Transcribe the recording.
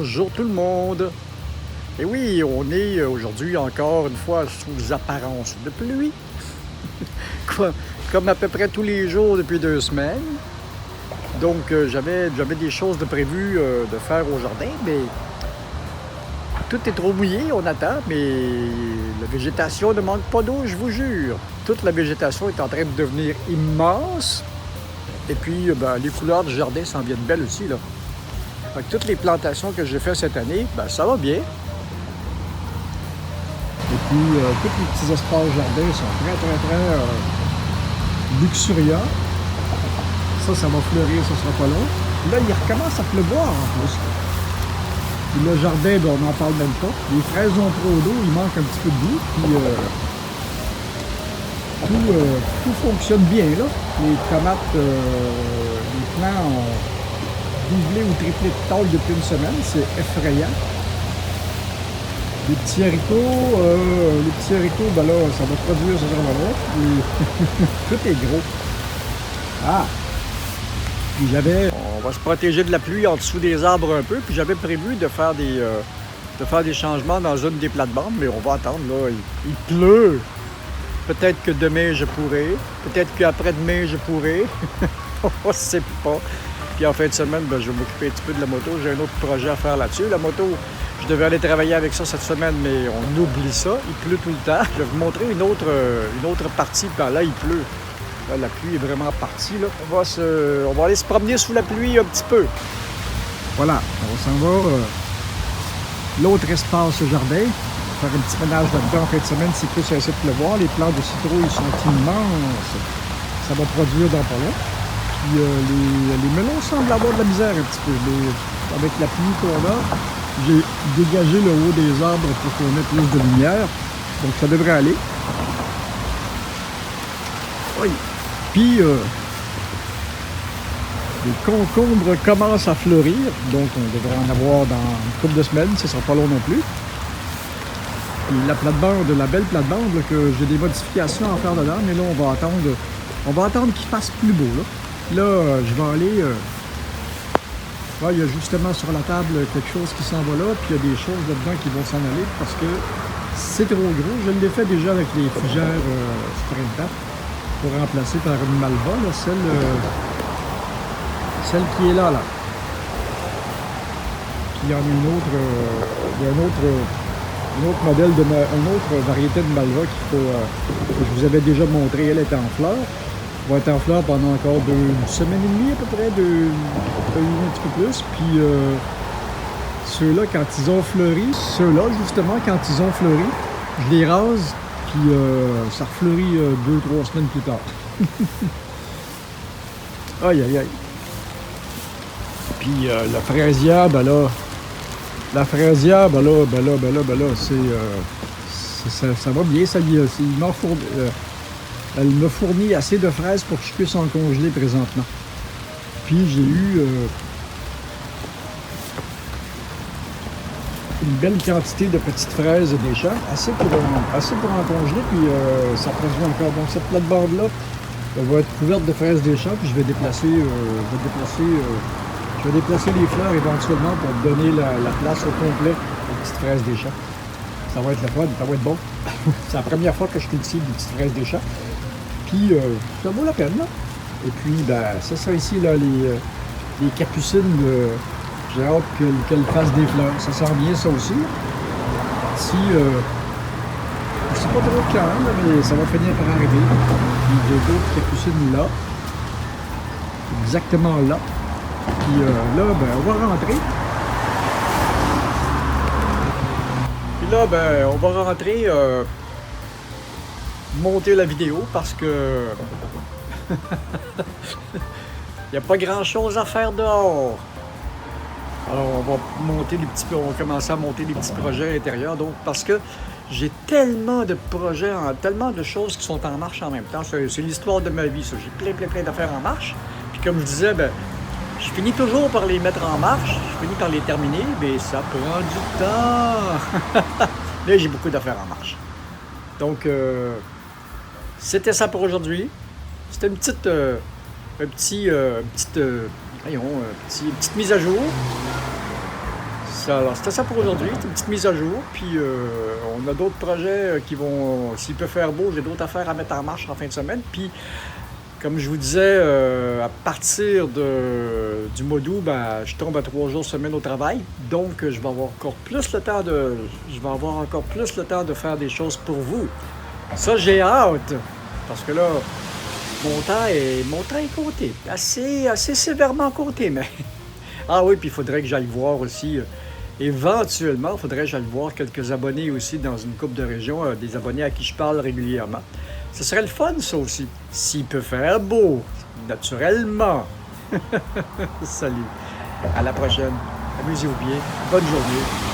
bonjour tout le monde. Et oui, on est aujourd'hui encore une fois sous apparence de pluie, comme à peu près tous les jours depuis 2 semaines. Donc j'avais des choses de prévues de faire au jardin, mais tout est trop mouillé, on attend, mais la végétation ne manque pas d'eau, je vous jure. Toute la végétation est en train de devenir immense. Et puis, les couleurs du jardin s'en viennent belles aussi, là. Fait que toutes les plantations que j'ai faites cette année, ça va bien. Et puis, tous les petits espaces jardin sont très luxuriants. Ça va fleurir, ça sera pas long. Là, il recommence à pleuvoir en plus. Puis le jardin, on n'en parle même pas. Les fraises ont trop d'eau, il manque un petit peu de boue. Puis tout fonctionne bien, là. Les tomates, les plants ont doublé ou triplé de taille depuis une semaine. C'est effrayant. Les petits haricots, là, ça va produire ce genre-là. Tout est gros. Ah! Puis on va se protéger de la pluie en dessous des arbres un peu. Puis j'avais prévu de faire des changements dans une des plates-bandes, mais on va attendre, là. Il pleut. Peut-être que demain, je pourrai. Peut-être qu'après-demain, je pourrai. On ne sait pas. Puis en fin de semaine, je vais m'occuper un petit peu de la moto. J'ai un autre projet à faire là-dessus. La moto, je devais aller travailler avec ça cette semaine, mais on oublie ça. Il pleut tout le temps. Je vais vous montrer une autre partie. Puis là, il pleut. Là, la pluie est vraiment partie, là. On va aller se promener sous la pluie un petit peu. Voilà, on s'en va. L'autre espace au jardin. Faire un petit ménage là-dedans en fin de semaine, c'est plus essayer de pleuvoir. Les plants de citrouille sont immenses. Ça va produire dans pas long. Puis les melons semblent avoir de la misère un petit peu. Mais avec la pluie qu'on a, j'ai dégagé le haut des arbres pour qu'on ait plus de lumière. Donc ça devrait aller. Oui. Puis les concombres commencent à fleurir. Donc on devrait en avoir dans une couple de semaines. Ce ne sera pas long non plus. Puis la plate-bande, la belle plate-bande, que j'ai des modifications à faire dedans, mais là, on va attendre qu'il fasse plus beau, là. Là, je vais aller... il y a justement sur la table quelque chose qui s'en va là, puis il y a des choses là-dedans qui vont s'en aller, parce que c'est trop gros. Je l'ai fait déjà avec les fougères Springtap, pour remplacer par une Malva, là, celle qui est là. Puis il y en a une autre... il y a un autre modèle, une autre variété de Malva que je vous avais déjà montré. Elle est en fleurs. Elle va être en fleurs pendant encore une semaine et demie à peu près, un petit peu plus. Puis ceux-là, quand ils ont fleuri, je les rase, puis ça refleurit 2-3 semaines plus tard. Aïe, aïe, aïe. Puis la fraisière, La fraisière, ça va bien. Elle me fournit assez de fraises pour que je puisse en congeler présentement. Puis j'ai eu une belle quantité de petites fraises des champs, assez pour en congeler, puis ça produit encore. Donc cette plate-bande-là, elle va être couverte de fraises des champs, puis je vais déplacer les fleurs éventuellement pour donner la place au complet aux petites fraises des champs. Ça va être le fun, ça va être bon. C'est la première fois que je cultive des petites fraises des champs. Puis, ça vaut la peine, là. Et puis, c'est ça ici, là, les capucines, j'ai hâte qu'elles fassent des fleurs. Ça sent bien, ça aussi. Si, je sais pas trop quand, là, mais ça va finir par arriver. Puis, j'ai d'autres capucines là. Exactement là. Puis là, on va rentrer. Puis là, on va rentrer, monter la vidéo parce que il n'y a pas grand-chose à faire dehors. Alors, on va commencer à monter des petits projets à l'intérieur. Donc, parce que j'ai tellement de projets, tellement de choses qui sont en marche en même temps. C'est l'histoire de ma vie, ça. J'ai plein d'affaires en marche. Puis comme je disais, je finis toujours par les mettre en marche, je finis par les terminer, mais ça prend du temps. Là, j'ai beaucoup d'affaires en marche. Donc, c'était ça pour aujourd'hui. C'était une petite mise à jour. Alors, c'était ça pour aujourd'hui. C'était une petite mise à jour. Puis, on a d'autres projets qui vont... S'il peut faire beau, j'ai d'autres affaires à mettre en marche en fin de semaine. Puis, comme je vous disais, à partir du mois d'août, ben, je tombe à 3 jours semaine au travail. Donc, je vais avoir encore plus le temps de faire des choses pour vous. Ça, j'ai hâte. Parce que là, mon temps est compté. Assez sévèrement compté, mais... Ah oui, puis il faudrait que j'aille voir aussi, éventuellement, il faudrait que j'aille voir quelques abonnés aussi dans une couple de régions, des abonnés à qui je parle régulièrement. Ce serait le fun, ça aussi. S'il peut faire beau, naturellement. Salut. À la prochaine. Amusez-vous bien. Bonne journée.